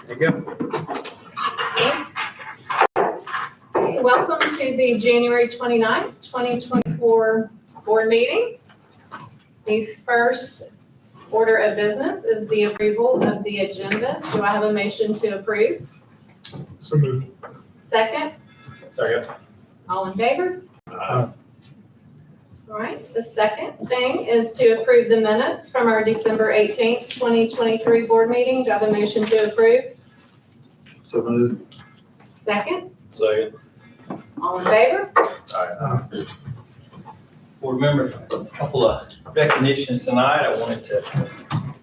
There you go. Welcome to the January 29th, 2024 board meeting. The first order of business is the approval of the agenda. Do I have a motion to approve? So moved. Second? Second. All in favor? All right, the second thing is to approve the minutes from our December 18th, 2023 board meeting. Do I have a motion to approve? So moved. Second? Second. All in favor? Board members, a couple of recognitions tonight. I wanted to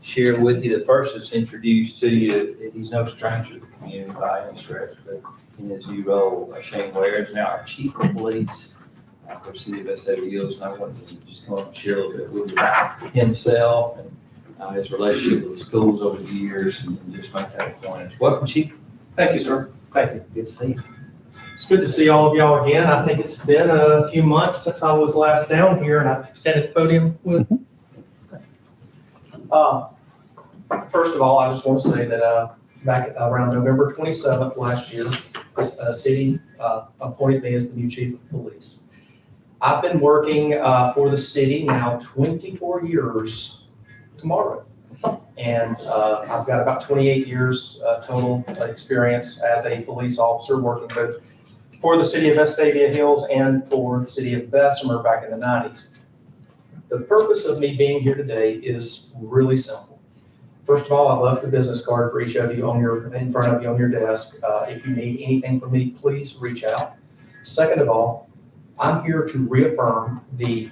share with you. The first is introduced to you. He's no stranger to the community by any stretch, but in his new role, Shane Ware is now our chief of police for the city of Vestavia Hills. And I wanted to just come up and share a little bit with you about himself and his relationship with schools over the years, and just make that a point. Welcome, Chief. Thank you, sir. Thank you. Good to see you. It's good to see all of y'all again. I think it's been a few months since I was last down here and I extended the podium with. First of all, I just want to say that back around November 27th last year, the city appointed me as the new chief of police. I've been working for the city now 24 years tomorrow. And I've got about 28 years total experience as a police officer, working both for the city of Vestavia Hills and for the city of Bessemer back in the 90s. The purpose of me being here today is really simple. First of all, I left a business card for each of you in front of you on your desk. If you need anything from me, please reach out. Second of all, I'm here to reaffirm the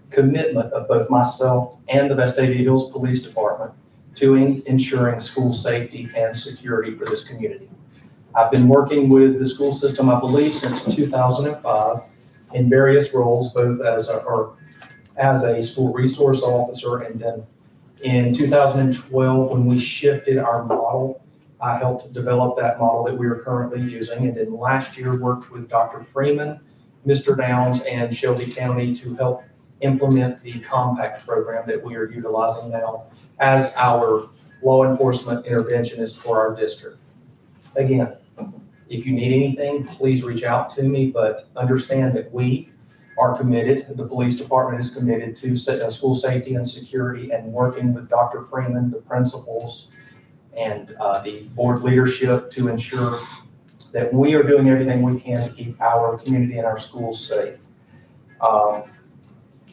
commitment of both myself and the Vestavia Hills Police Department to ensuring school safety and security for this community. I've been working with the school system, I believe, since 2005 in various roles, both as a school resource officer, and then in 2012, when we shifted our model, I helped develop that model that we are currently using. And then last year worked with Dr. Freeman, Mr. Downs, and Shelby County to help implement the compact program that we are utilizing now as our law enforcement interventionist for our district. Again, if you need anything, please reach out to me, but understand that we are committed, the police department is committed to school safety and security, and working with Dr. Freeman, the principals, and the board leadership to ensure that we are doing everything we can to keep our community and our schools safe.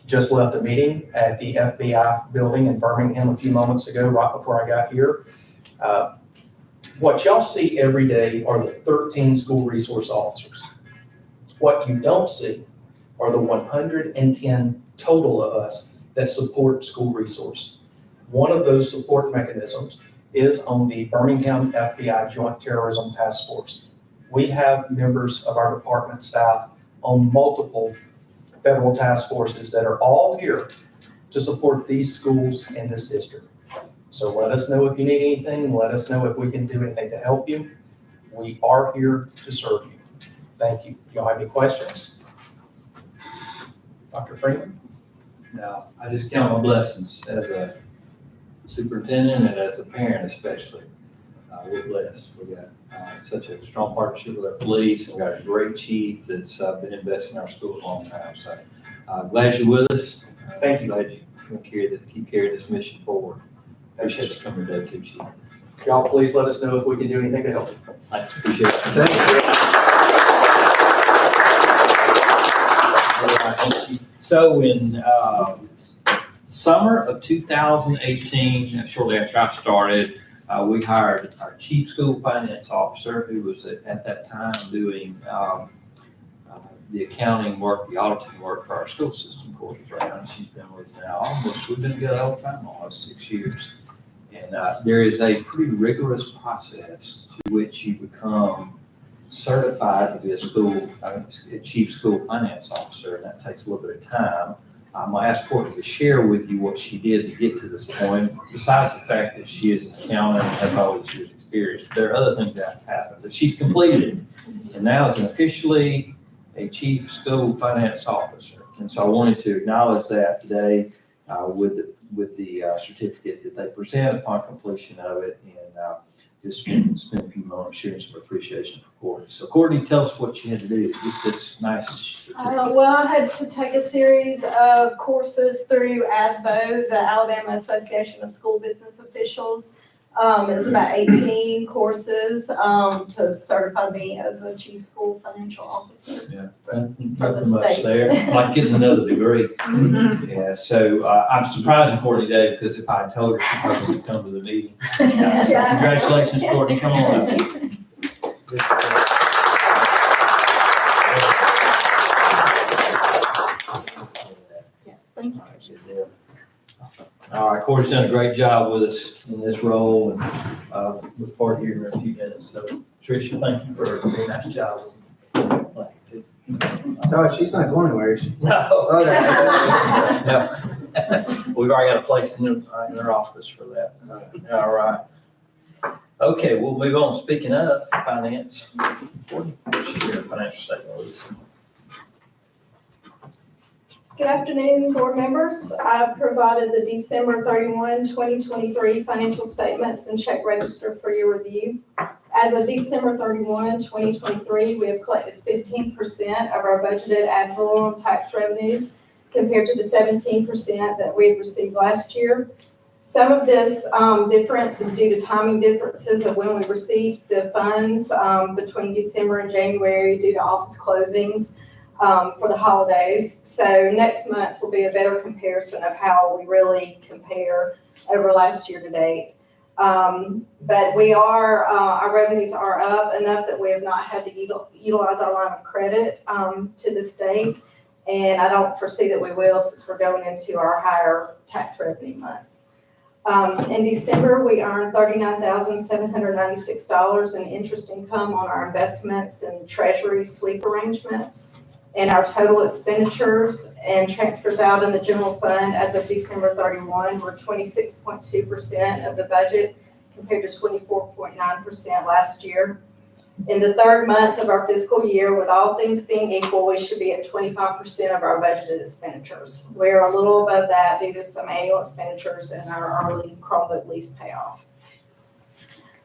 Just left a meeting at the FBI building in Birmingham a few moments ago, right before I got here. What y'all see every day are the 13 school resource officers. What you don't see are the 110 total of us that support school resource. One of those support mechanisms is on the Birmingham FBI Joint Terrorism Task Force. We have members of our department staff on multiple federal task forces that are all here to support these schools in this district. So let us know if you need anything. Let us know if we can do anything to help you. We are here to serve you. Thank you. Do y'all have any questions? Dr. Freeman? No, I just count my blessings as a superintendent and as a parent especially. We're blessed. We got such a strong partnership with our police, and we got a great chief that's been investing in our schools a long time. So glad you're with us. Thank you. Glad you can keep carrying this mission forward. Appreciate you coming today too, Chief. Y'all please let us know if we can do anything to help. I appreciate it. Thank you. So in summer of 2018, shortly after I started, we hired our chief school finance officer, who was at that time doing the accounting work, the auditing work for our school system, Courtney Brown. She's been with us now we've been together all the time, almost 6 years. And there is a pretty rigorous process to which you become certified to be a chief school finance officer, and that takes a little bit of time. I'm going to ask Courtney to share with you what she did to get to this point. Besides the fact that she is an accountant and has all these years' experience, there are other things that have happened, but she's completed it, and now is officially a chief school finance officer. And so I wanted to acknowledge that today with the certificate that they present upon completion of it. And just spend a few moments sharing some appreciation for Courtney. So Courtney, tell us what you had to do to get this nice. Well, I had to take a series of courses through ASBO, the Alabama Association of School Business Officials. It was about 18 courses to certify me as a chief school financial officer. Nothing much there, like getting another degree. Yeah, so I'm surprising Courtney today because if I had told her, she probably would come to the meeting. So congratulations, Courtney, come on up. Yes, thank you. All right, Courtney's done a great job with us in this role, and look forward to hearing her in a few minutes. So Tricia, thank you for a very nice job. No, she's not going anywhere, is she? No. Okay. No. We've already got a place in her office for that. All right. Okay, we'll move on. Speaking of finance, Courtney, share a financial statement with us. Good afternoon, board members. I provided the December 31, 2023 financial statements and check register for your review. As of December 31, 2023, we have collected 15% of our budgeted ad valorem tax revenues compared to the 17% that we had received last year. Some of this difference is due to timing differences of when we received the funds between December and January due to office closings for the holidays. So next month will be a better comparison of how we really compare over last year to date. But we are, our revenues are up enough that we have not had to utilize our line of credit to the state. And I don't foresee that we will since we're going into our higher tax revenue months. In December, we earned $39,796 in interest income on our investments and treasury sweep arrangement. And our total expenditures and transfers out in the general fund as of December 31 were 26.2% of the budget compared to 24.9% last year. In the third month of our fiscal year, with all things being equal, we should be at 25% of our budgeted expenditures. We're a little above that due to some annual expenditures and our early Chromebook lease payoff.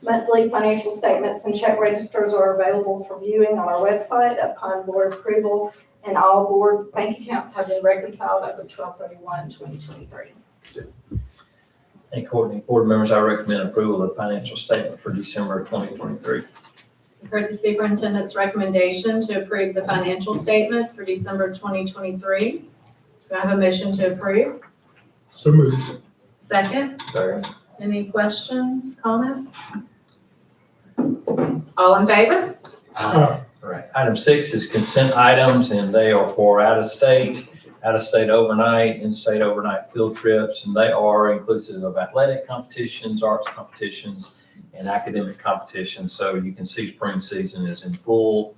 Monthly financial statements and check registers are available for viewing on our website upon board approval, and all board bank accounts have been reconciled as of 12/31/2023. Hey, Courtney, board members, I recommend approval of the financial statement for December 2023. You've heard the superintendent's recommendation to approve the financial statement for December 2023. Do I have a motion to approve? So moved. Second, Second. any questions, comments? All in favor? Aye. All right. Item 6 is consent items, and they are for out-of-state overnight, in-state overnight field trips, and they are inclusive of athletic competitions, arts competitions, and academic competitions. So you can see spring season is in full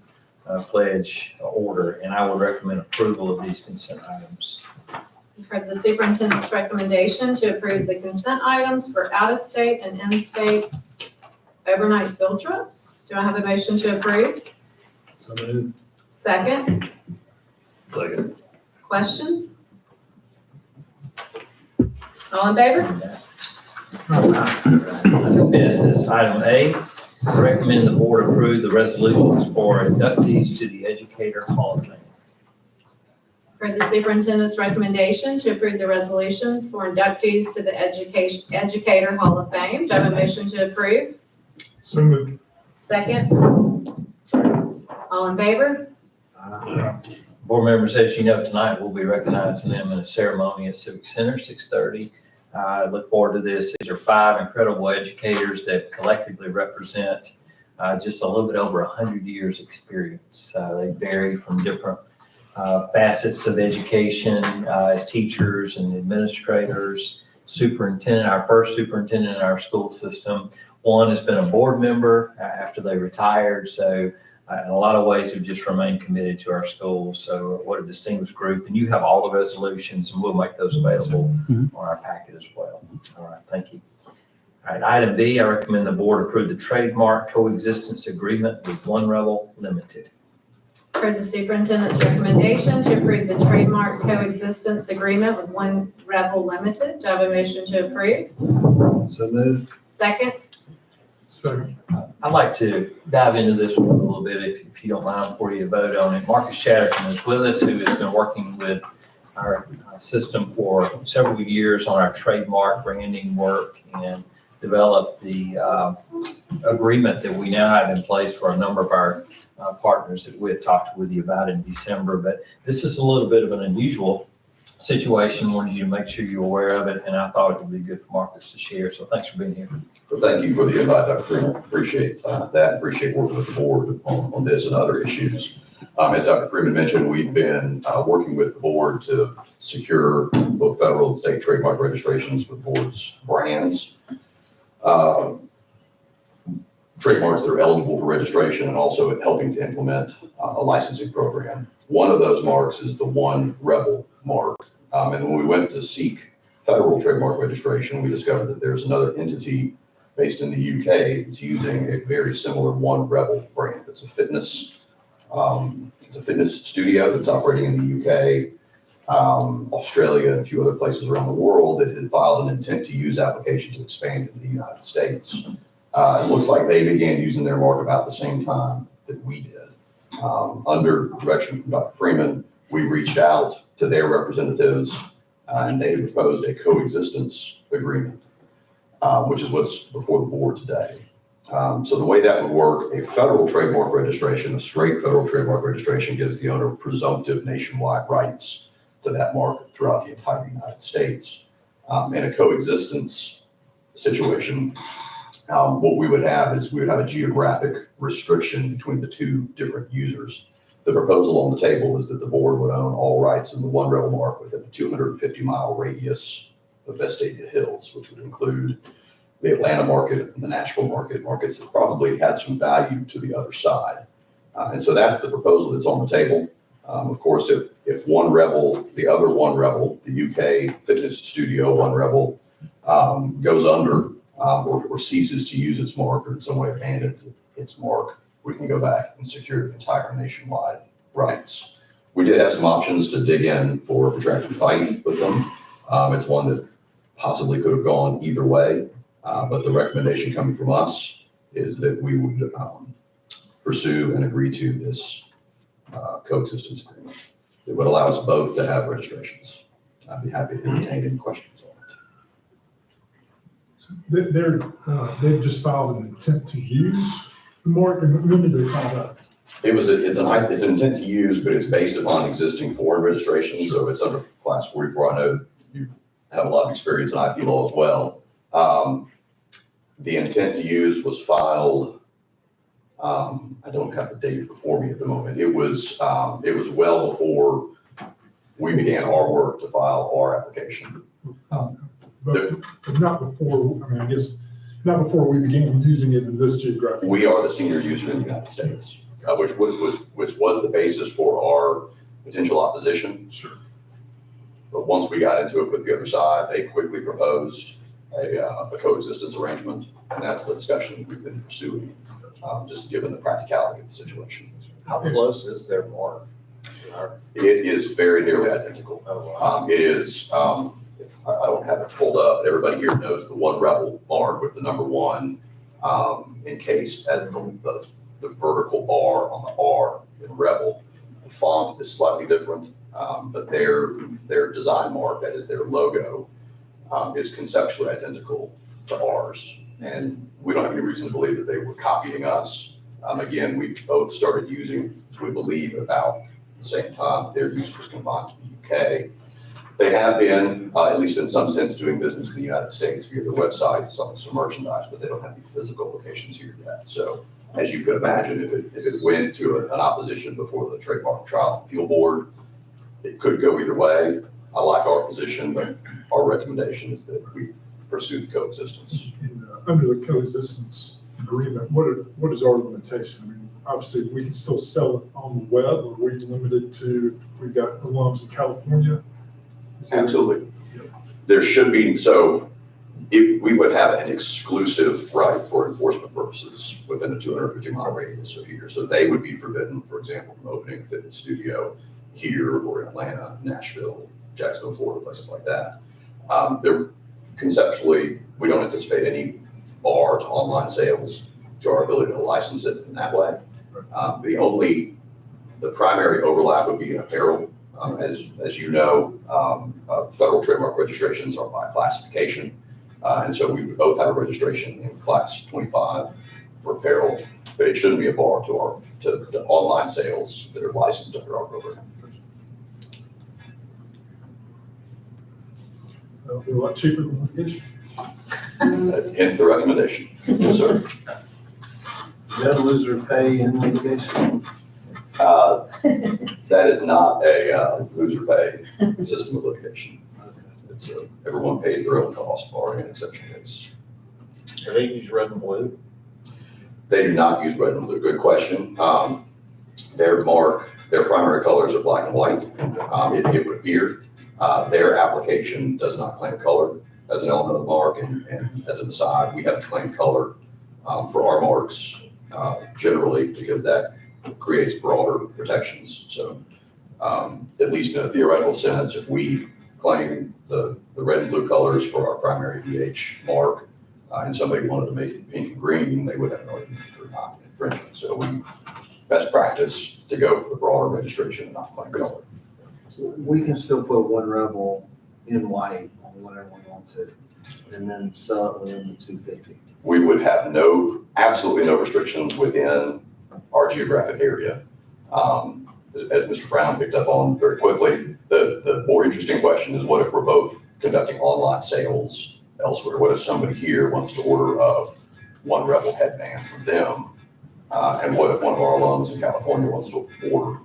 pledge order, and I would recommend approval of these consent items. You've heard the superintendent's recommendation to approve the consent items for out-of-state and in-state overnight field trips. Do I have a motion to approve? So moved. Second, Second. questions? All in favor? Under business, item A, I recommend the board approve the resolutions for inductees to the Educator Hall of Fame. Heard the superintendent's recommendation to approve the resolutions for inductees to the Educator Hall of Fame. Do I have a motion to approve? So moved. Second, all in favor? Board members, as you know, tonight we'll be recognizing them in a ceremony at Civic Center, 6:30. I look forward to this. These are 5 incredible educators that collectively represent just a little bit over 100 years experience. They vary from different facets of education as teachers and administrators, superintendent, our first superintendent in our school system. One has been a board member after they retired, so in a lot of ways have just remained committed to our schools. So what a distinguished group. And you have all the resolutions, and we'll make those available on our packet as well. All right, thank you. All right, item B, I recommend the board approve the trademark coexistence agreement with One Rebel Limited. Heard the superintendent's recommendation to approve the trademark coexistence agreement with One Rebel Limited. Do I have a motion to approve? So moved. Second, Second. I'd like to dive into this one a little bit, if you don't mind, before you vote on it. Marcus Chatterton is with us, who has been working with our system for several years on our trademark branding work and developed the agreement that we now have in place for a number of our partners that we had talked with you about in December. But this is a little bit of an unusual situation. Wanted you to make sure you're aware of it, and I thought it would be good for Marcus to share. So thanks for being here. Well, thank you for the invite, Dr. Freeman. Appreciate that. Appreciate working with the board on this and other issues. As Dr. Freeman mentioned, we've been working with the board to secure both federal and state trademark registrations for the board's brands. Trademarks that are eligible for registration, and also helping to implement a licensing program. One of those marks is the One Rebel mark. And when we went to seek federal trademark registration, we discovered that there's another entity based in the UK that's using a very similar One Rebel brand. It's a fitness studio that's operating in the UK, Australia, and a few other places around the world that had filed an intent to use application to expand into the United States. It looks like they began using their mark about the same time that we did. Under direction from Dr. Freeman, we reached out to their representatives and they proposed a coexistence agreement, which is what's before the board today. So the way that would work, a federal trademark registration, a straight federal trademark registration, gives the owner presumptive nationwide rights to that mark throughout the entire United States. In a coexistence situation, what we would have is we would have a geographic restriction between the two different users. The proposal on the table is that the board would own all rights in the One Rebel mark within a 250-mile radius of Vestavia Hills, which would include the Atlanta market and the Nashville market, markets that probably had some value to the other side. And so that's the proposal that's on the table. Of course, if One Rebel, the other One Rebel, the UK fitness studio One Rebel, goes under or ceases to use its mark or in some way abandons its mark, we can go back and secure the entire nationwide rights. We did have some options to dig in for a protracted fight with them. It's one that possibly could have gone either way, but the recommendation coming from us is that we would pursue and agree to this coexistence agreement. It would allow us both to have registrations. I'd be happy to entertain any questions on it. They've just filed an intent to use the mark, and when did they file that? It's an intent to use, but it's based upon existing foreign registrations, so it's under class 44. I know you have a lot of experience in IP law as well. The intent to use was filed, I don't have the date before me at the moment. It was well before we began our work to file our application. But not before, I mean, I guess, not before we began using it in this geographic. We are the senior user in the United States, which was the basis for our potential opposition. Sure. But once we got into it with the other side, they quickly proposed a coexistence arrangement, and that's the discussion we've been pursuing, just given the practicality of the situation. How close is their mark? It is very nearly identical. Oh, wow. It is, I don't have it pulled up, but everybody here knows the One Rebel mark with the number one encased as the vertical bar on the R in Rebel. The font is slightly different, but their design mark, that is their logo, is conceptually identical to ours. And we don't have any reason to believe that they were copying us. Again, we both started using, we believe, about the same time. Their use was confined to the UK. They have been, at least in some sense, doing business in the United States via their website, selling some merchandise, but they don't have any physical locations here yet. So as you could imagine, if it went to an opposition before the Trademark Trial and Appeal Board, it could go either way. I like our position, but our recommendation is that we pursue the coexistence. And, under the coexistence agreement, what is our limitation? I mean, obviously, we can still sell it on the web, or we're limited to, if we've got alums in California. Absolutely. There should be, so if we would have an exclusive right for enforcement purposes within a 250-mile radius of here. So they would be forbidden, for example, from opening a fitness studio here or in Atlanta, Nashville, Jacksonville, Florida, places like that. Conceptually, we don't anticipate any bar to online sales, to our ability to license it in that way. The primary overlap would be in apparel. As you know, federal trademark registrations are by classification. And so we would both have a registration in class 25 for apparel, but it shouldn't be a bar to the online sales that are licensed under our program. It'll be a lot cheaper than litigation. That's hence the recommendation. Yes, sir. No loser pay in litigation. That is not a loser pay system of litigation. It's everyone pays their own cost, barring an exception case. Do they use red and blue? They do not use red and blue. Good question. Their primary colors are black and white. It would appear. Their application does not claim color as an element of the mark, and as an aside, we have to claim color for our marks generally because that creates broader protections. So at least in a theoretical sense, if we claim the red and blue colors for our primary VH mark, and somebody wanted to make it pink and green, they would have no argument for not infringing. So best practice to go for the broader registration and not claim color. We can still put one Rebel in white on whatever we want to, and then sell it within the 250. We would have absolutely no restrictions within our geographic area. As Mr. Brown picked up on very quickly, the more interesting question is what if we're both conducting online sales elsewhere? What if somebody here wants to order one Rebel headband from them? And what if one of our alums in California wants to order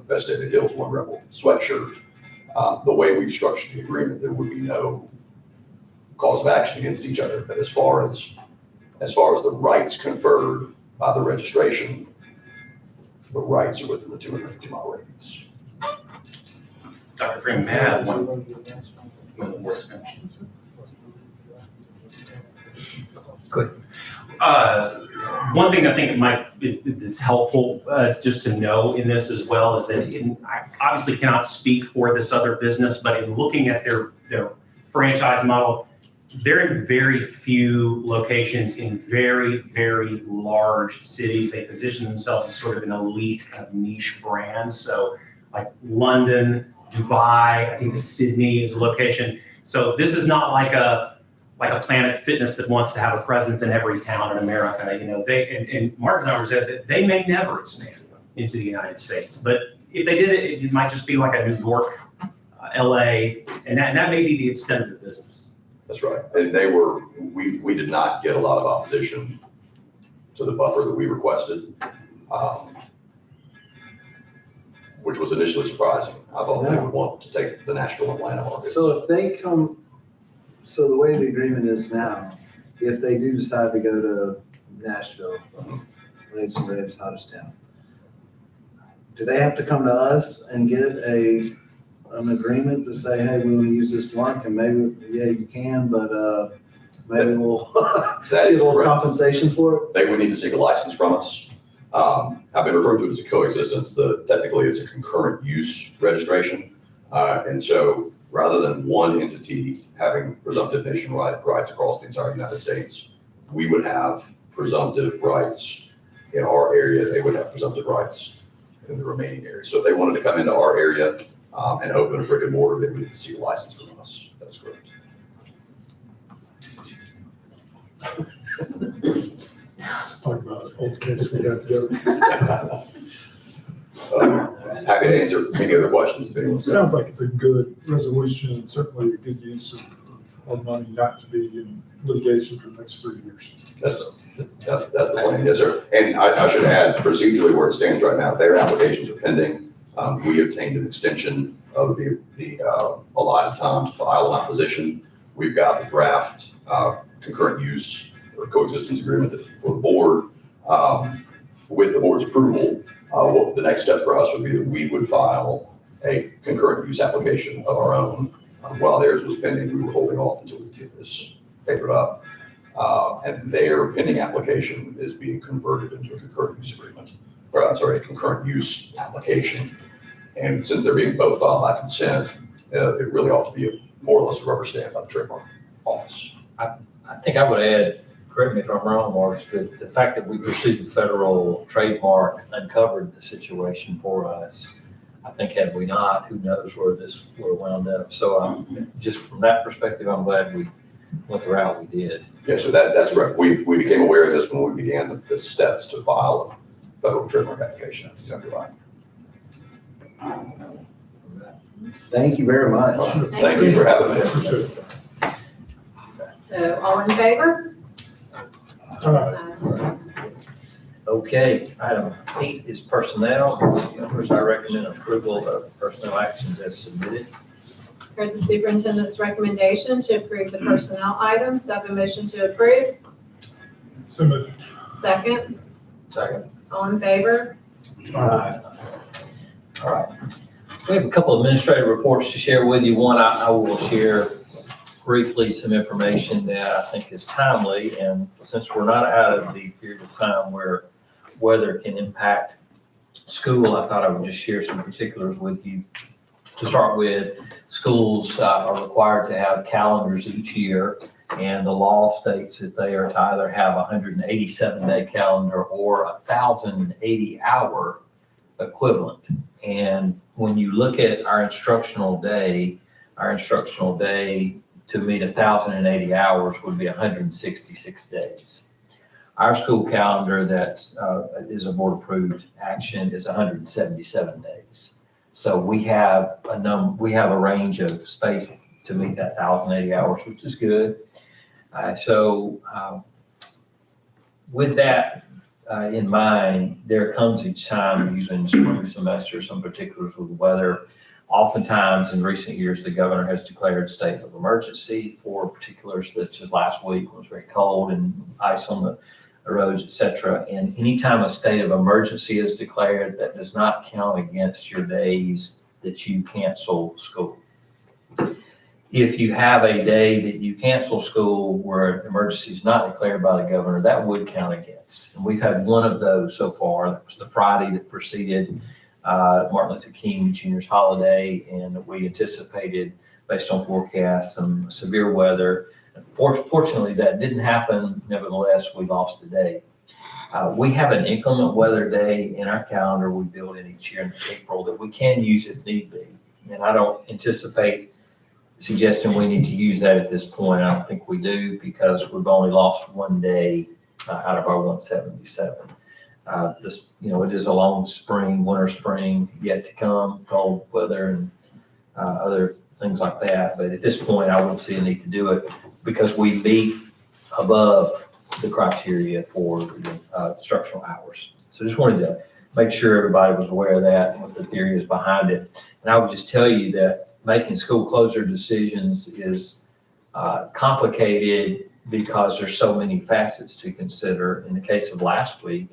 Vestavia Hills One Rebel sweatshirt? The way we've structured the agreement, there would be no cause of action against each other. But as far as the rights conferred by the registration, the rights are within the 250-mile radius. Dr. Freeman, may I add one more extension? Good. One thing I think is helpful just to know in this as well is that I obviously cannot speak for this other business, but in looking at their franchise model, they're in very few locations in very, very large cities. They position themselves as sort of an elite kind of niche brand. So like London, Dubai, I think Sydney is a location. So this is not like a Planet Fitness that wants to have a presence in every town in America. You know, and Mark Zuckerberg said that they may never expand into the United States, but if they did it, it might just be like a New York, LA, and that may be the extent of the business. That's right. And we did not get a lot of opposition to the buffer that we requested, which was initially surprising. I thought they would want to take the Nashville, Atlanta market. So if they come, so the way the agreement is now, if they do decide to go to Nashville, Lane's and Red's hottest town, do they have to come to us and get an agreement to say, hey, we want to use this mark, and maybe, yeah, you can, but maybe we'll That get is a little correct. compensation for it? They would need to seek a license from us. I've been referring to it as a coexistence. Technically, it's a concurrent use registration. And so rather than one entity having presumptive nationwide rights across the entire United States, we would have presumptive rights in our area. They would have presumptive rights in the remaining areas. So if they wanted to come into our area and open a brick and mortar, they would need to seek a license from us. That's correct. Let's talk about it. Old case we got together. Happy to answer any other questions if anyone. It sounds like it's a good resolution, and certainly a good use of our money not to be in litigation for the next 3 years. That's the plan, yes, sir. And I should add procedurally where it stands right now, their applications are pending. We obtained an extension of the allotted time to file an opposition. We've got the draft concurrent use or coexistence agreement that is before the board. With the board's approval, what the next step for us would be that we would file a concurrent use application of our own. While theirs was pending, we were holding off until we get this papered up. And their pending application is being converted into a concurrent use agreement, or I'm sorry, a concurrent use application. And since they're being both filed by consent, it really ought to be more or less a rubber stamp by the trademark office. I think I would add, correct me if I'm wrong, Marcus, but the fact that we pursued the federal trademark uncovered the situation for us. I think had we not, who knows where this would have wound up. So just from that perspective, I'm glad we went the route we did. Yeah, so that's correct. We became aware of this when we began the steps to file a federal trademark application. That's exactly right. Thank you very much. Thank you for having me. Appreciate it. So all in favor? Okay, item 8 is personnel. Members, I recommend approval of personnel actions as submitted. Heard the superintendent's recommendation to approve the personnel items. So I have a motion to approve. So moved. Second, Second. all in favor? All right. We have a couple of administrative reports to share with you. One, I will share briefly some information that I think is timely. And since we're not out of the period of time where weather can impact school, I thought I would just share some particulars with you. To start with, schools are required to have calendars each year, and the law states that they are to either have a 187-day calendar or a 1,080-hour equivalent. And when you look at our instructional day to meet 1,080 hours would be 166 days. Our school calendar that is a board-approved action is 177 days. So we have a range of space to meet that 1,080 hours, which is good. With that in mind, there comes each time, usually in the spring semester, some particulars with weather. Oftentimes in recent years, the governor has declared state of emergency for particulars such as last week when it was very cold and ice on the roads, et cetera. And anytime a state of emergency is declared, that does not count against your days that you cancel school. If you have a day that you cancel school where an emergency is not declared by the governor, that would count against. And we've had one of those so far. That was the Friday that preceded Martin Luther King Jr.'s holiday, and we anticipated, based on forecasts, some severe weather. Fortunately, that didn't happen. Nevertheless, we lost a day. We have an inclement weather day in our calendar we build in each year in April that we can use if need be. And I don't anticipate suggesting we need to use that at this point. I don't think we do, because we've only lost one day out of our 177. It is a long winter spring yet to come, cold weather and other things like that. But at this point, I wouldn't see a need to do it because we meet above the criteria for the instructional hours. So just wanted to make sure everybody was aware of that and what the theory is behind it. And I would just tell you that making school closure decisions is complicated because there's so many facets to consider. In the case of last week,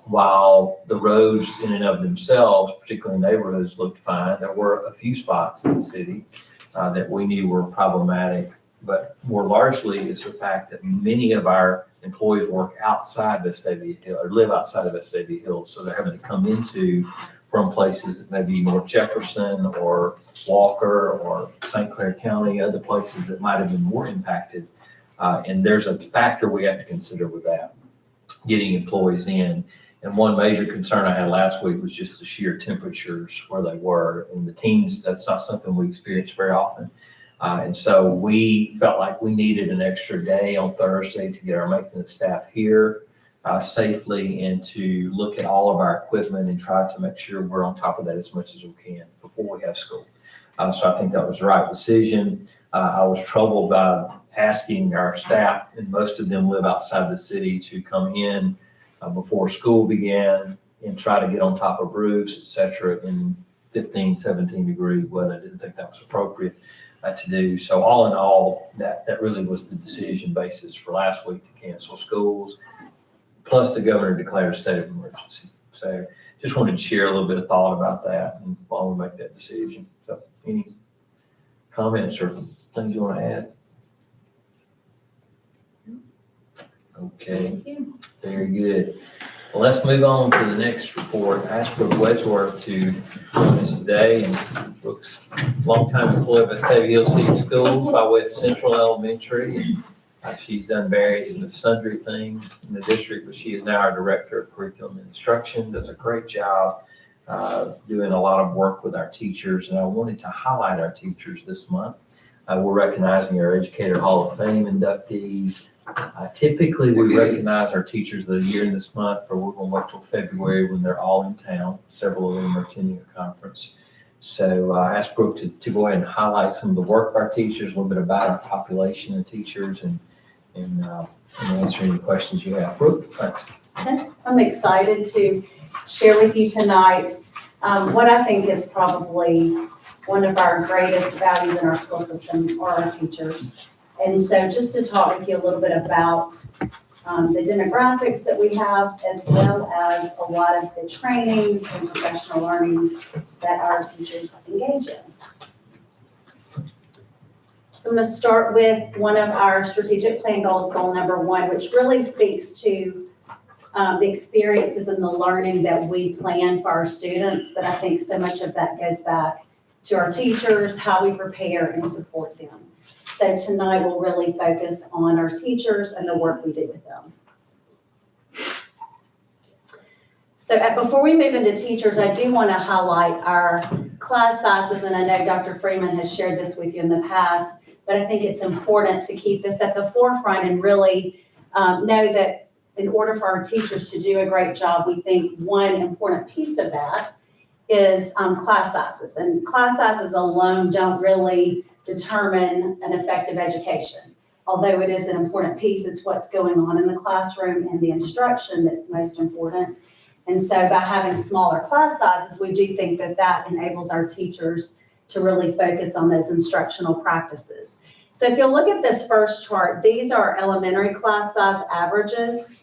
while the roads in and of themselves, particularly neighborhoods, looked fine, there were a few spots in the city that we knew were problematic. But more largely is the fact that many of our employees work outside Vestavia Hill or live outside of Vestavia Hills. So they're having to come from places that may be North Jefferson or Walker or St. Clair County, other places that might have been more impacted. And there's a factor we have to consider with that, getting employees in. And one major concern I had last week was just the sheer temperatures where they were. In the teens, that's not something we experience very often. And so we felt like we needed an extra day on Thursday to get our maintenance staff here safely and to look at all of our equipment and try to make sure we're on top of that as much as we can before we have school. So I think that was the right decision. I was troubled by asking our staff, and most of them live outside the city, to come in before school began and try to get on top of roofs, et cetera, in 15, 17 degree weather. I didn't think that was appropriate to do. So all in all, that really was the decision basis for last week to cancel schools. Plus the governor declared a state of emergency. So just wanted to share a little bit of thought about that and while we make that decision. So any comments or things you want to add? Okay, Thank you. very good. Well, let's move on to the next report. I asked Brooke Wedgeworth to join us today, and Brooke's longtime employee of Vestavia Hill City Schools by West Central Elementary. She's done various and sundry things in the district, but she is now our Director of Curriculum and Instruction, does a great job doing a lot of work with our teachers. And I wanted to highlight our teachers this month. We're recognizing our Educator Hall of Fame inductees. Typically, we recognize our Teachers of the Year this month, but we're going to wait till February when they're all in town. Several of them are attending a conference. So I asked Brooke to go ahead and highlight some of the work of our teachers, a little bit about our population of teachers, and answer any questions you have. Brooke, thanks. I'm excited to share with you tonight what I think is probably one of our greatest values in our school system are our teachers. And so just to talk with you a little bit about the demographics that we have, as well as a lot of the trainings and professional learnings that our teachers engage in. So I'm going to start with one of our strategic plan goals, goal number 1, which really speaks to the experiences and the learning that we plan for our students. But I think so much of that goes back to our teachers, how we prepare and support them. So tonight we'll really focus on our teachers and the work we do with them. So before we move into teachers, I do want to highlight our class sizes, and I know Dr. Freeman has shared this with you in the past, but I think it's important to keep this at the forefront and really know that in order for our teachers to do a great job, we think one important piece of that is class sizes. And class sizes alone don't really determine an effective education. Although it is an important piece, it's what's going on in the classroom and the instruction that's most important. And so by having smaller class sizes, we do think that that enables our teachers to really focus on those instructional practices. So if you'll look at this first chart, these are elementary class size averages.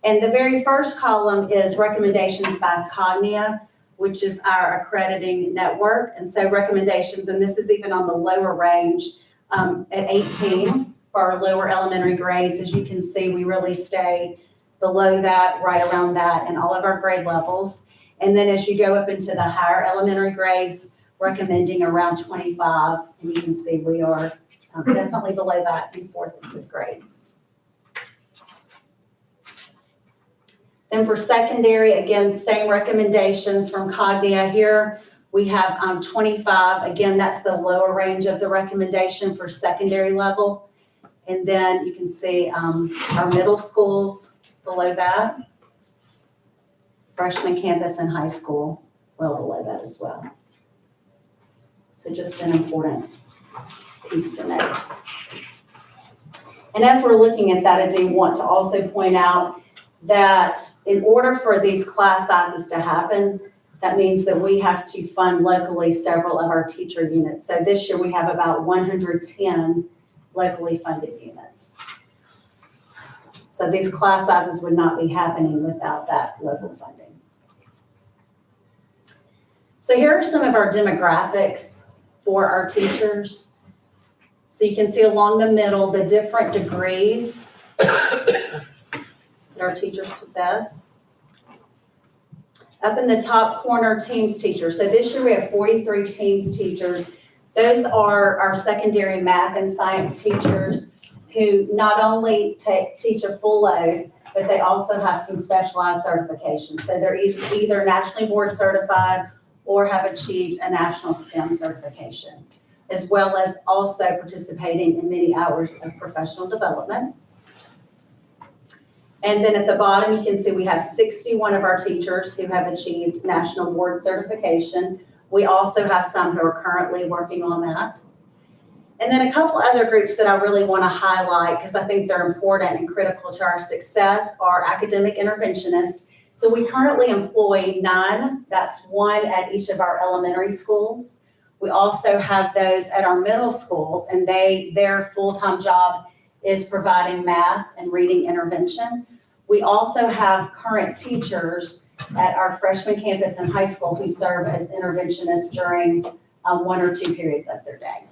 And the very first column is recommendations by Cognia, which is our accrediting network. And so recommendations, and this is even on the lower range at 18 for our lower elementary grades. As you can see, we really stay below that, right around that in all of our grade levels. And then as you go up into the higher elementary grades, recommending around 25, and you can see we are definitely below that in 4th and 5th grades. Then for secondary, again, same recommendations from Cognia here. We have 25, again, that's the lower range of the recommendation for secondary level. And then you can see our middle schools below that, freshman campus and high school, well below that as well. So just an important piece to note. And as we're looking at that, I do want to also point out that in order for these class sizes to happen, that means that we have to fund locally several of our teacher units. So this year we have about 110 locally funded units. So these class sizes would not be happening without that local funding. So here are some of our demographics for our teachers. So you can see along the middle, the different degrees that our teachers possess. Up in the top corner, teams teachers. So this year we have 43 teams teachers. Those are our secondary math and science teachers who not only teach a full load, but they also have some specialized certifications. So they're either nationally board certified or have achieved a national STEM certification, as well as also participating in many hours of professional development. And then at the bottom, you can see we have 61 of our teachers who have achieved national board certification. We also have some who are currently working on that. And then a couple other groups that I really want to highlight because I think they're important and critical to our success are academic interventionists. So we currently employ 9, that's 1 at each of our elementary schools. We also have those at our middle schools, and their full-time job is providing math and reading intervention. We also have current teachers at our freshman campus and high school who serve as interventionists during 1 or 2 periods of their day.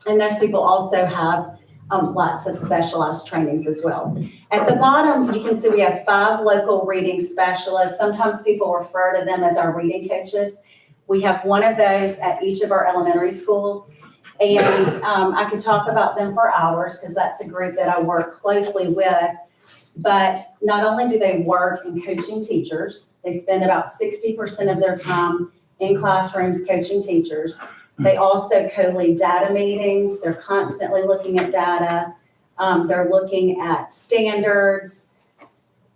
And those people also have lots of specialized trainings as well. At the bottom, you can see we have 5 local reading specialists. Sometimes people refer to them as our reading coaches. We have 1 of those at each of our elementary schools. And I could talk about them for hours because that's a group that I work closely with. But not only do they work in coaching teachers, they spend about 60% of their time in classrooms coaching teachers. They also co-lead data meetings. They're constantly looking at data. They're looking at standards.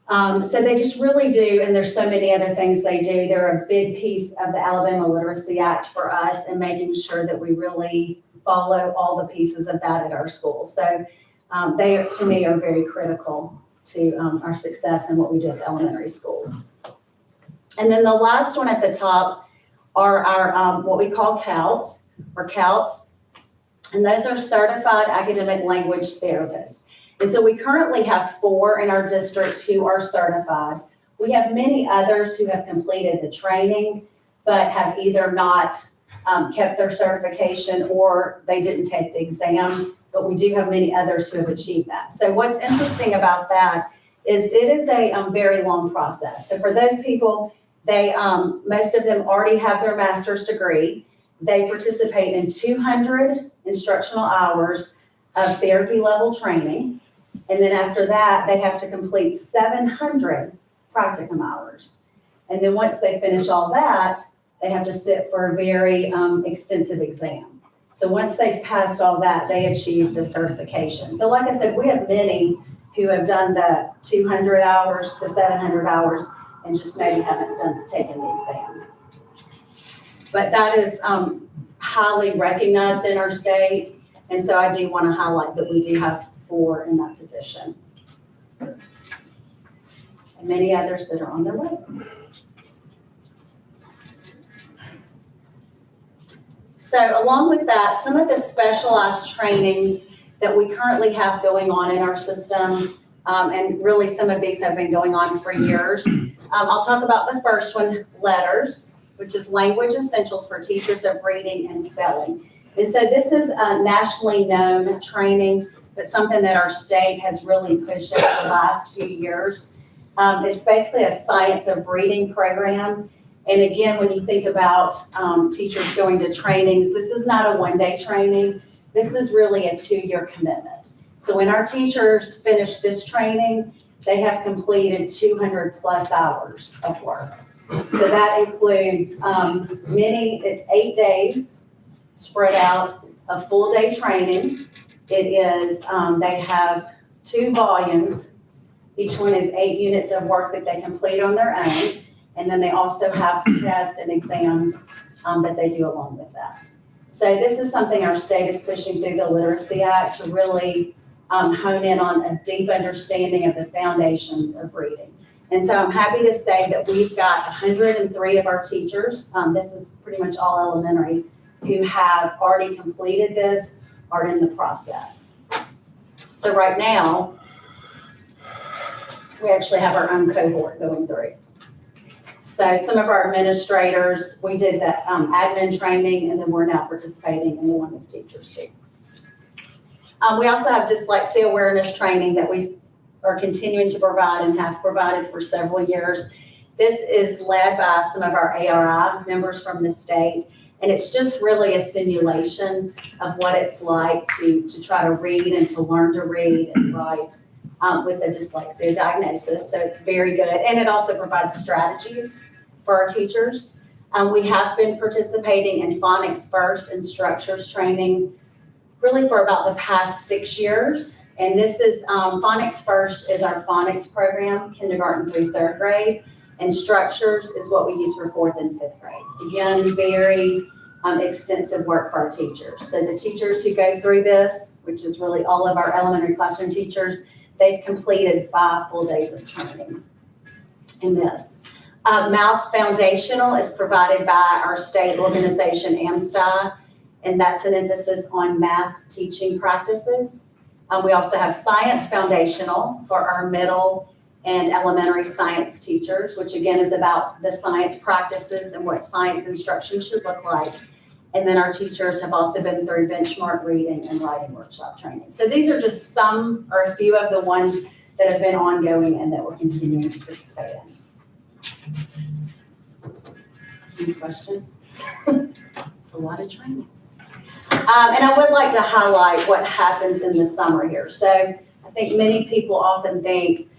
So they just really do, and there's so many other things they do. They're a big piece of the Alabama Literacy Act for us and making sure that we really follow all the pieces of that at our schools. So they, to me, are very critical to our success and what we do at the elementary schools. And then the last one at the top are our what we call CALT, or CALTs, and those are Certified Academic Language Therapists. And so we currently have 4 in our district who are certified. We have many others who have completed the training, but have either not kept their certification or they didn't take the exam, but we do have many others who have achieved that. So what's interesting about that is it is a very long process. So for those people, they most of them already have their master's degree. They participate in 200 instructional hours of therapy level training. And then after that, they have to complete 700 practicum hours. And then once they finish all that, they have to sit for a very extensive exam. So once they've passed all that, they achieve the certification. So like I said, we have many who have done the 200 hours, the 700 hours, and just maybe haven't taken the exam. But that is highly recognized in our state. And so I do want to highlight that we do have 4 in that position. And many others that are on their way. So along with that, some of the specialized trainings that we currently have going on in our system, and really some of these have been going on for years. I'll talk about the first one, LETTERS, which is Language Essentials for Teachers of Reading and Spelling. And so this is a nationally known training, but something that our state has really pushed over the last few years. It's basically a science of reading program. And again, when you think about teachers going to trainings, this is not a one-day training. This is really a 2-year commitment. So when our teachers finish this training, they have completed 200 plus hours of work. So that includes it's 8 days spread out, a full day training. It is, they have 2 volumes. Each one is 8 units of work that they complete on their own. And then they also have tests and exams that they do along with that. So this is something our state is pushing through the Literacy Act to really hone in on a deep understanding of the foundations of reading. And so I'm happy to say that we've got 103 of our teachers, this is pretty much all elementary, who have already completed this, are in the process. So right now, we actually have our own cohort going through. So some of our administrators, we did the admin training, and then we're now participating in the one with teachers too. We also have dyslexia awareness training that we are continuing to provide and have provided for several years. This is led by some of our ARI members from the state, and it's just really a simulation of what it's like to try to read and to learn to read and write with a dyslexia diagnosis. So it's very good, and it also provides strategies for our teachers. We have been participating in Phonics First and Structures training really for about the past 6 years. And this is, Phonics First is our phonics program, kindergarten through 3rd grade. And Structures is what we use for 4th and 5th grades. Again, very extensive work for our teachers. So the teachers who go through this, which is really all of our elementary classroom teachers, they've completed 5 full days of training in this. Mouth Foundational is provided by our state organization, AMSTI, and that's an emphasis on math teaching practices. We also have Science Foundational for our middle and elementary science teachers, which again is about the science practices and what science instruction should look like. And then our teachers have also been through benchmark reading and writing workshop training. So these are just some or a few of the ones that have been ongoing and that we're continuing to participate in. Any questions? It's a lot of training. And I would like to highlight what happens in the summer here. So I think many people often think,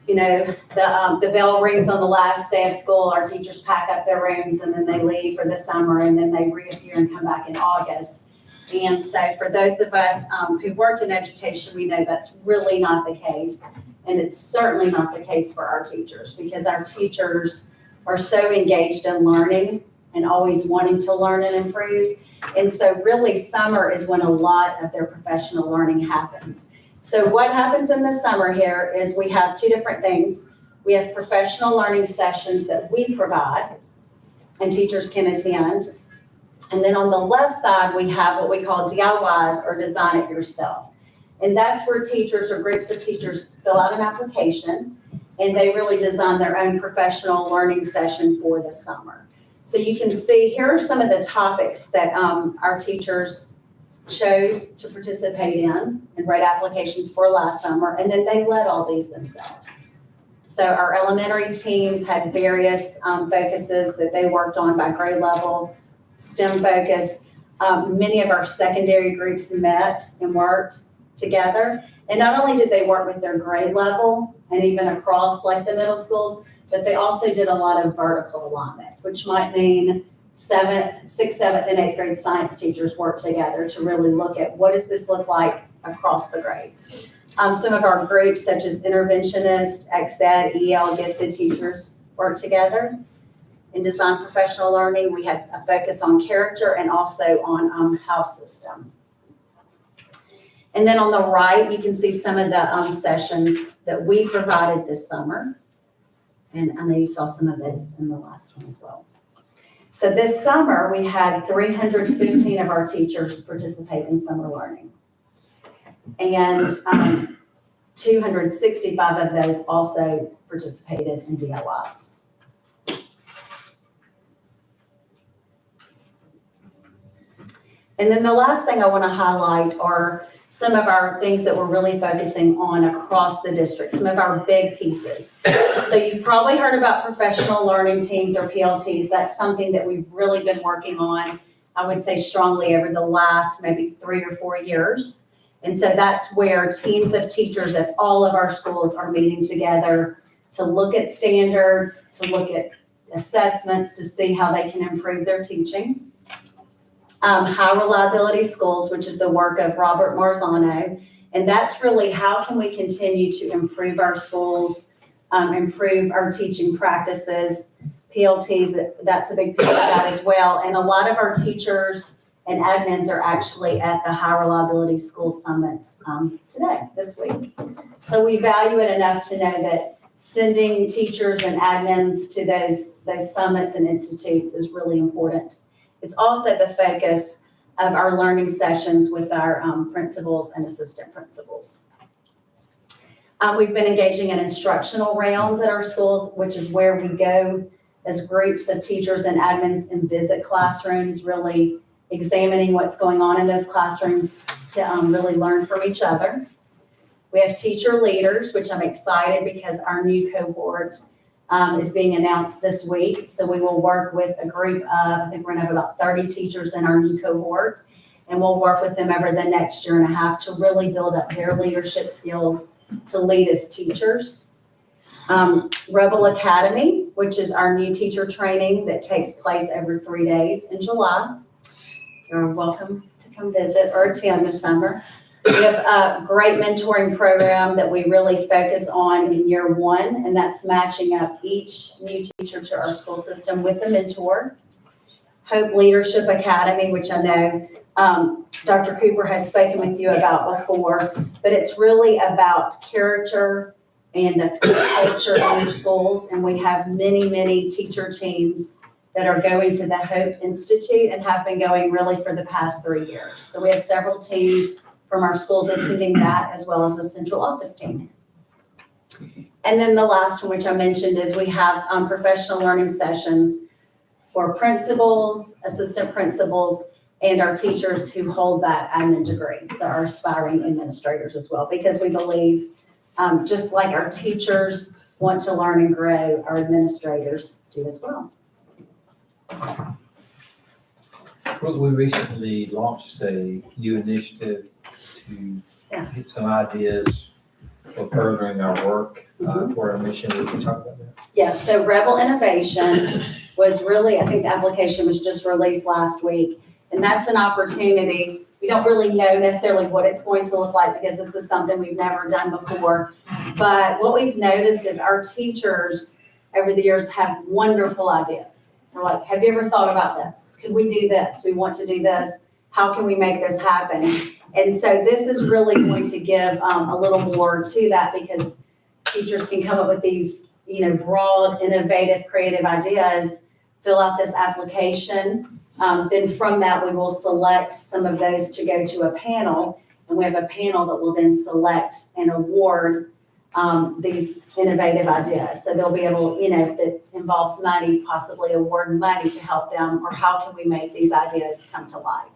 the bell rings on the last day of school, our teachers pack up their rooms and then they leave for the summer and then they reappear and come back in August. And so for those of us who've worked in education, we know that's really not the case. And it's certainly not the case for our teachers, because our teachers are so engaged in learning and always wanting to learn and improve. And so really summer is when a lot of their professional learning happens. So what happens in the summer here is we have two different things. We have professional learning sessions that we provide and teachers can attend. And then on the left side, we have what we call DIYs, or design it yourself. And that's where teachers or groups of teachers fill out an application and they really design their own professional learning session for the summer. So you can see here are some of the topics that our teachers chose to participate in and write applications for last summer, and then they led all these themselves. So our elementary teams had various focuses that they worked on by grade level, STEM focus. Many of our secondary groups met and worked together. And not only did they work with their grade level and even across like the middle schools, but they also did a lot of vertical alignment, which might mean 6th, 7th, and 8th grade science teachers work together to really look at what does this look like across the grades. Some of our groups, such as interventionist, ExEd, EL, gifted teachers work together. In design professional learning, we had a focus on character and also on house system. And then on the right, you can see some of the sessions that we provided this summer. And I know you saw some of those in the last one as well. So this summer, we had 315 of our teachers participate in summer learning. And 265 of those also participated in DIYs. And then the last thing I want to highlight are some of our things that we're really focusing on across the district, some of our big pieces. So you've probably heard about professional learning teams, or PLTs. That's something that we've really been working on, I would say strongly, over the last maybe 3 or 4 years. And so that's where teams of teachers at all of our schools are meeting together to look at standards, to look at assessments, to see how they can improve their teaching. High reliability schools, which is the work of Robert Marzano. And that's really how can we continue to improve our schools, improve our teaching practices. PLTs, that's a big piece of that as well. And a lot of our teachers and admins are actually at the High Reliability School Summit this week. So we value it enough to know that sending teachers and admins to those summits and institutes is really important. It's also the focus of our learning sessions with our principals and assistant principals. We've been engaging in instructional rounds at our schools, which is where we go as groups of teachers and admins and visit classrooms, really examining what's going on in those classrooms to really learn from each other. We have teacher leaders, which I'm excited because our new cohort is being announced this week. So we will work with a group of, I think we're gonna have about 30 teachers in our new cohort, and we'll work with them over the next year and a half to really build up their leadership skills to lead as teachers. Rebel Academy, which is our new teacher training that takes place every 3 days in July. You're welcome to come visit or attend this summer. We have a great mentoring program that we really focus on in year 1, and that's matching up each new teacher to our school system with a mentor. Hope Leadership Academy, which I know Dr. Cooper has spoken with you about before, but it's really about character and the culture in your schools. And we have many, many teacher teams that are going to the Hope Institute and have been going really for the past 3 years. So we have several teams from our schools attending that, as well as a central office team. And then the last one, which I mentioned, is we have professional learning sessions for principals, assistant principals, and our teachers who hold that admin degree, so our aspiring administrators as well, because we believe just like our teachers want to learn and grow, our administrators do as well. We recently launched a new initiative to Yeah. get some ideas for furthering our work toward our mission. We can talk about that. Yeah, so Rebel Innovation was really, I think the application was just released last week. And that's an opportunity. We don't really know necessarily what it's going to look like because this is something we've never done before. But what we've noticed is our teachers over the years have wonderful ideas. They're like, have you ever thought about this? Could we do this? We want to do this. How can we make this happen? And so this is really going to give a little more to that because teachers can come up with these, broad, innovative, creative ideas, fill out this application. Then from that, we will select some of those to go to a panel. And we have a panel that will then select and award these innovative ideas. So they'll be able, if it involves money, possibly award money to help them, or how can we make these ideas come to life?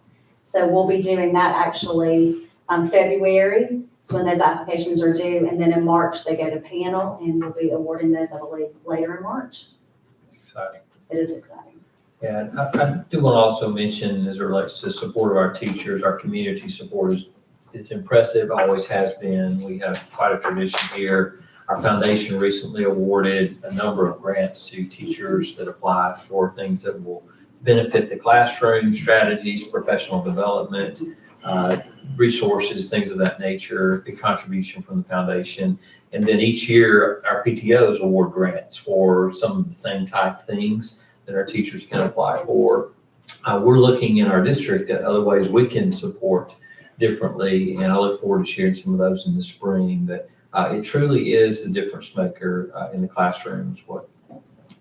So we'll be doing that actually February. So when those applications are due, and then in March, they go to panel, and we'll be awarding those, I believe, later in March. It's exciting. It is exciting. Yeah, I do want to also mention as it relates to the support of our teachers, our community support is impressive, always has been. We have quite a tradition here. Our foundation recently awarded a number of grants to teachers that apply for things that will benefit the classroom, strategies, professional development, resources, things of that nature, big contribution from the foundation. And then each year, our PTOs award grants for some of the same type things that our teachers can apply for. We're looking in our district at other ways we can support differently, and I look forward to sharing some of those in the spring. That it truly is the difference maker in the classrooms, what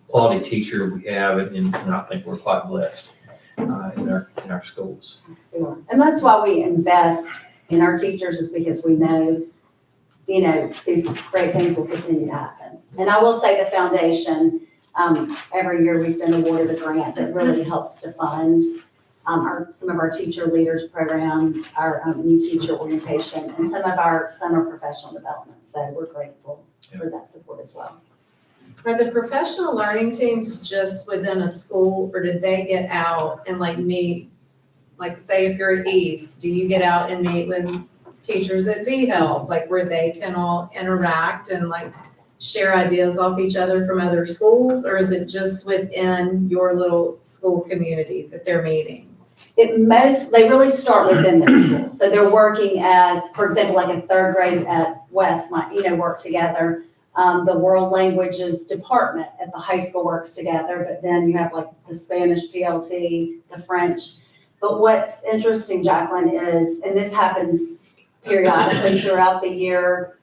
quality teacher we have, and I think we're quite blessed in our schools. And that's why we invest in our teachers, is because we know, these great things will continue to happen. And I will say the foundation, every year we've been awarded a grant that really helps to fund some of our teacher leaders programs, our new teacher orientation, and some of our summer professional development. So we're grateful for that support as well. Are the professional learning teams just within a school, or did they get out and meet, say if you're at East, do you get out and meet with teachers at V-Help, where they can all interact and share ideas off each other from other schools, or is it just within your little school community that they're meeting? They really start within their school. So they're working as, for example, a third grade at West might, work together. The world languages department at the high school works together, but then you have the Spanish PLT, the French. But what's interesting, Jacqueline, is, and this happens periodically throughout the year,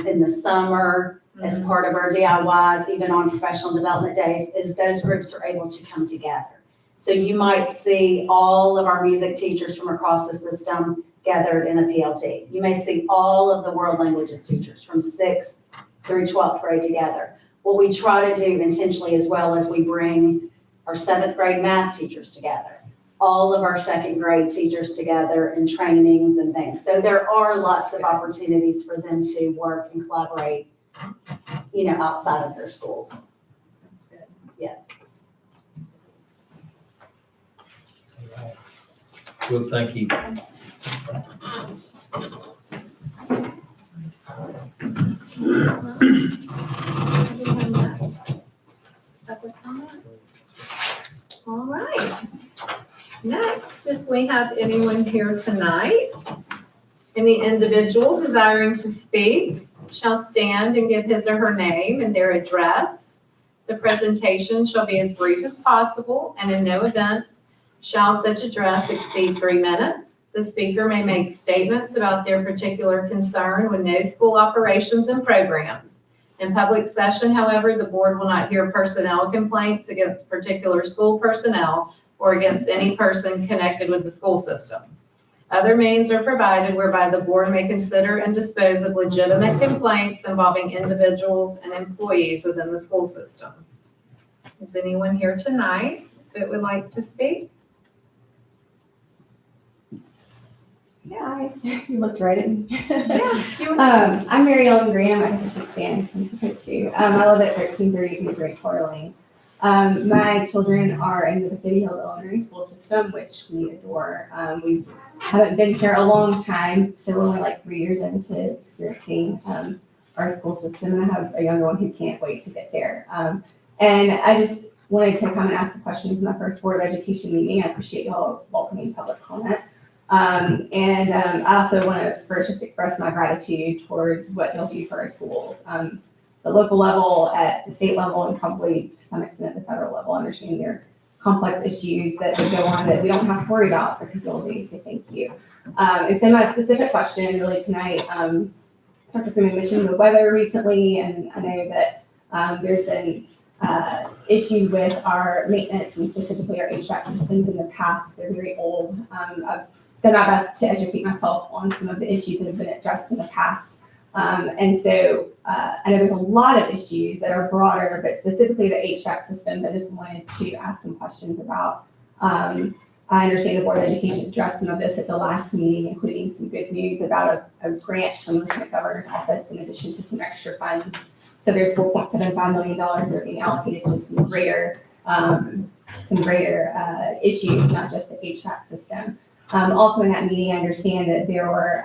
in the summer, as part of our DIYs, even on professional development days, is those groups are able to come together. So you might see all of our music teachers from across the system gathered in a PLT. You may see all of the world languages teachers from 6th through 12th grade together. What we try to do intentionally as well is we bring our 7th grade math teachers together, all of our 2nd grade teachers together in trainings and things. So there are lots of opportunities for them to work and collaborate, outside of their schools. Yeah. Well, thank you. All right. Next, if we have anyone here tonight, any individual desiring to speak shall stand and give his or her name and their address. The presentation shall be as brief as possible, and in no event shall such address exceed 3 minutes. The speaker may make statements about their particular concern with no school operations and programs. In public session, however, the board will not hear personnel complaints against particular school personnel or against any person connected with the school system. Other means are provided whereby the board may consider and dispose of legitimate complaints involving individuals and employees within the school system. Is anyone here tonight that would like to speak? Yeah, you looked right at me. Yeah, I'm Mary Ellen Graham. I guess I should stand because I'm supposed to. I live at 1330 Great Coeur Lane. My children are in the Vestavia Hills Elementary School system, which we adore. We haven't been here a long time, so we're only like 3 years into experiencing our school system, and I have a younger one who can't wait to get there. And I just wanted to come and ask the questions in my first Board of Education meeting. I appreciate y'all welcoming public comment. I also want to first just express my gratitude towards what you'll do for our schools. The local level, at the state level, and probably to some extent the federal level, understanding their complex issues that would go on that we don't have to worry about because you'll be, so thank you. And so my specific question really tonight, Dr. Freeman mentioned the weather recently, and I know that there's been issues with our maintenance and specifically our HVAC systems in the past. They're very old. I've done my best to educate myself on some of the issues that have been addressed in the past. And so I know there's a lot of issues that are broader, but specifically the HVAC systems, I just wanted to ask some questions about. I understand the Board of Education addressed some of this at the last meeting, including some good news about a grant from the Lieutenant Governor's office in addition to some extra funds. So there's $4.75 million that are being allocated to some greater issues, not just the HVAC system. Also in that meeting, I understand that there were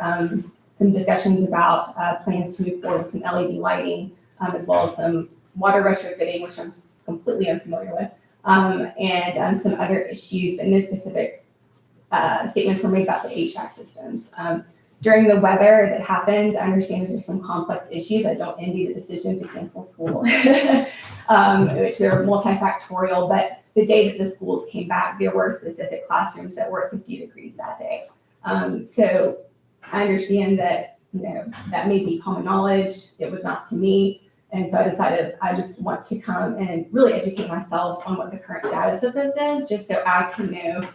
some discussions about plans to move forward with some LED lighting, as well as some water retrofitting, which I'm completely unfamiliar with, and some other issues, but no specific statements were made about the HVAC systems. During the weather that happened, I understand there's some complex issues. I don't envy the decision to cancel school, which they're multifactorial, but the day that the schools came back, there were specific classrooms that were at 50 degrees that day. So I understand that, that may be common knowledge. It was not to me. And so I decided I just want to come and really educate myself on what the current status of this is, just so I can know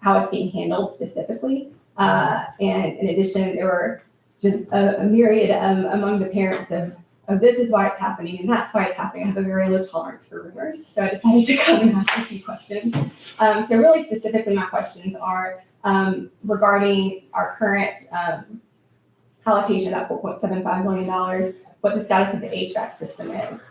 how it's being handled specifically. And in addition, there were just a myriad among the parents of this is why it's happening and that's why it's happening. I have a very low tolerance for rumors. So I decided to come and ask a few questions. So really specifically, my questions are regarding our current allocation of that $4.75 million, what the status of the HVAC system is,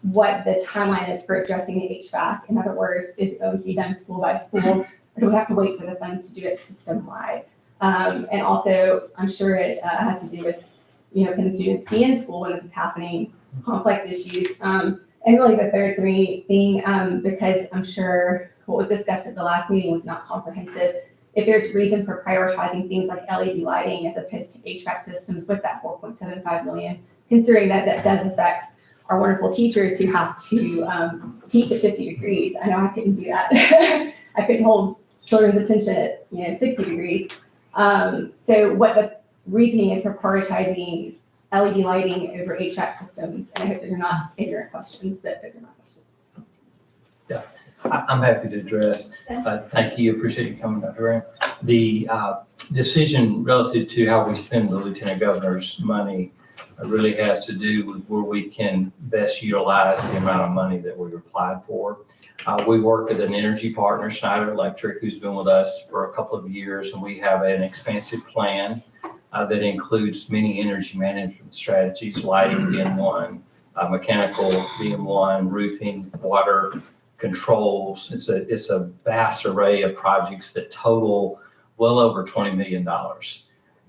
what the timeline is for addressing the HVAC. In other words, is it going to be done school by school, or do we have to wait for the funds to do it system-wide? And also, I'm sure it has to do with, can the students be in school when this is happening, complex issues. And really the third thing, because I'm sure what was discussed at the last meeting was not comprehensive, if there's reason for prioritizing things like LED lighting as opposed to HVAC systems with that $4.75 million, considering that that does affect our wonderful teachers who have to teach at 50 degrees. I know I couldn't do that. I couldn't hold children's attention at 60 degrees. So what the reasoning is for prioritizing LED lighting over HVAC systems, and I hope those are not ignorant questions, but those are not questions. I'm happy to address. Thank you. Appreciate you coming, Dr. Graham. The decision relative to how we spend the Lieutenant Governor's money really has to do with where we can best utilize the amount of money that we applied for. We work with an energy partner, Schneider Electric, who's been with us for a couple of years, and we have an expansive plan that includes many energy management strategies, lighting being one, mechanical being one, roofing, water controls. It's a vast array of projects that total well over $20 million.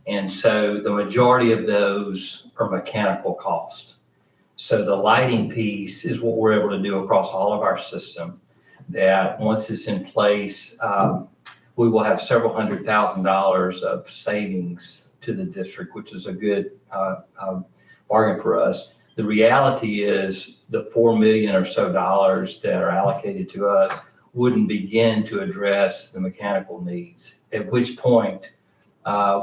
And so the majority of those are mechanical cost. So the lighting piece is what we're able to do across all of our system, that once it's in place, we will have several $100,000 of savings to the district, which is a good bargain for us. The reality is the $4 million or so that are allocated to us wouldn't begin to address the mechanical needs, at which point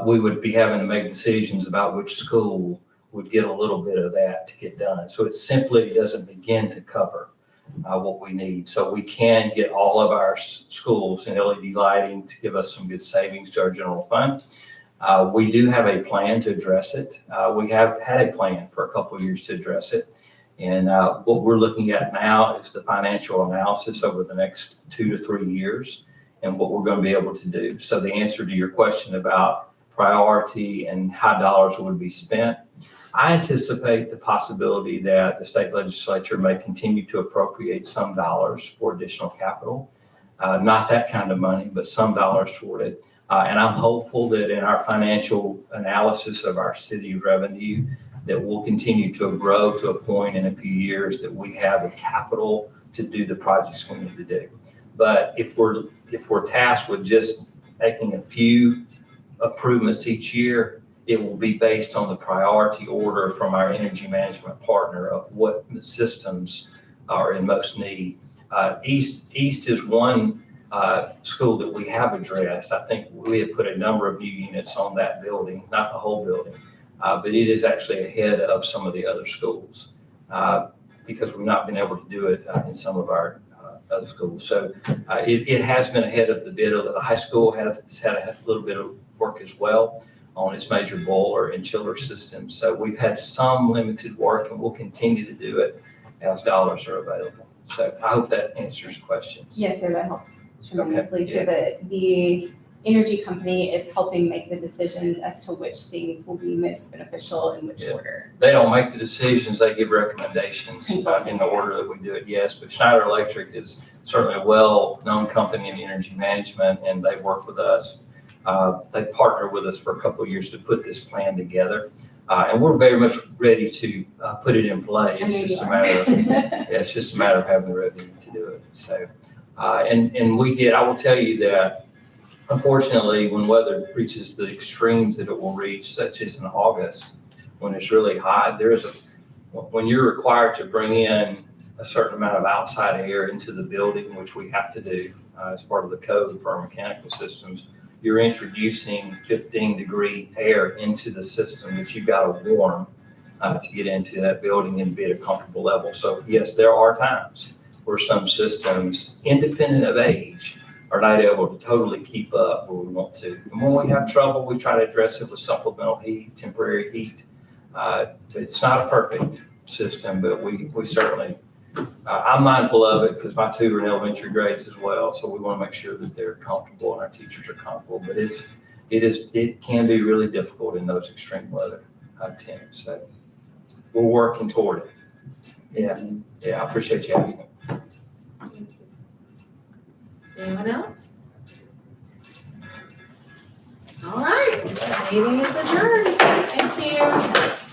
we would be having to make decisions about which school would get a little bit of that to get done. So it simply doesn't begin to cover what we need. So we can get all of our schools in LED lighting to give us some good savings to our general fund. We do have a plan to address it. We have had a plan for a couple of years to address it. And what we're looking at now is the financial analysis over the next 2 to 3 years and what we're going to be able to do. So the answer to your question about priority and how dollars would be spent I anticipate the possibility that the state legislature may continue to appropriate some dollars for additional capital. Not that kind of money, but some dollars toward it. And I'm hopeful that in our financial analysis of our city revenue, that we'll continue to grow to a point in a few years that we have the capital to do the projects we need to do. But if we're tasked with just making a few improvements each year, it will be based on the priority order from our energy management partner of what systems are in most need. East is one school that we have addressed. I think we have put a number of new units on that building, not the whole building, but it is actually ahead of some of the other schools because we've not been able to do it in some of our other schools. So it has been ahead of the bid. The high school has had a little bit of work as well on its major boiler and chiller systems. So we've had some limited work and we'll continue to do it as dollars are available. So I hope that answers questions. Yes, so that helps tremendously. Okay, yeah. So that the energy company is helping make the decisions as to which things will be most beneficial in which Yeah. order. They don't make the decisions, they give recommendations in the order that we do it, yes. But Schneider Electric is certainly a well-known company in energy management and they work with us. They partnered with us for a couple of years to put this plan together. And we're very much ready to put it in play. I know It's just you a are. matter of, yeah, it's just a matter of having the revenue to do it. So, and we did, I will tell you that unfortunately, when weather reaches the extremes that it will reach, such as in August, when it's really hot, when you're required to bring in a certain amount of outside air into the building, which we have to do as part of the code for our mechanical systems, you're introducing 15-degree air into the system that you've got to warm to get into that building and be at a comfortable level. So yes, there are times where some systems, independent of age, are not able to totally keep up where we want to. And when we have trouble, we try to address it with supplemental heat, temporary heat. It's not a perfect system, but we certainly, I'm mindful of it because my two are in elementary grades as well. So we want to make sure that they're comfortable and our teachers are comfortable. But it can be really difficult in those extreme weather temps. So we're working toward it. Yeah, I appreciate you asking. Anyone else? All right, meeting is adjourned. Thank you.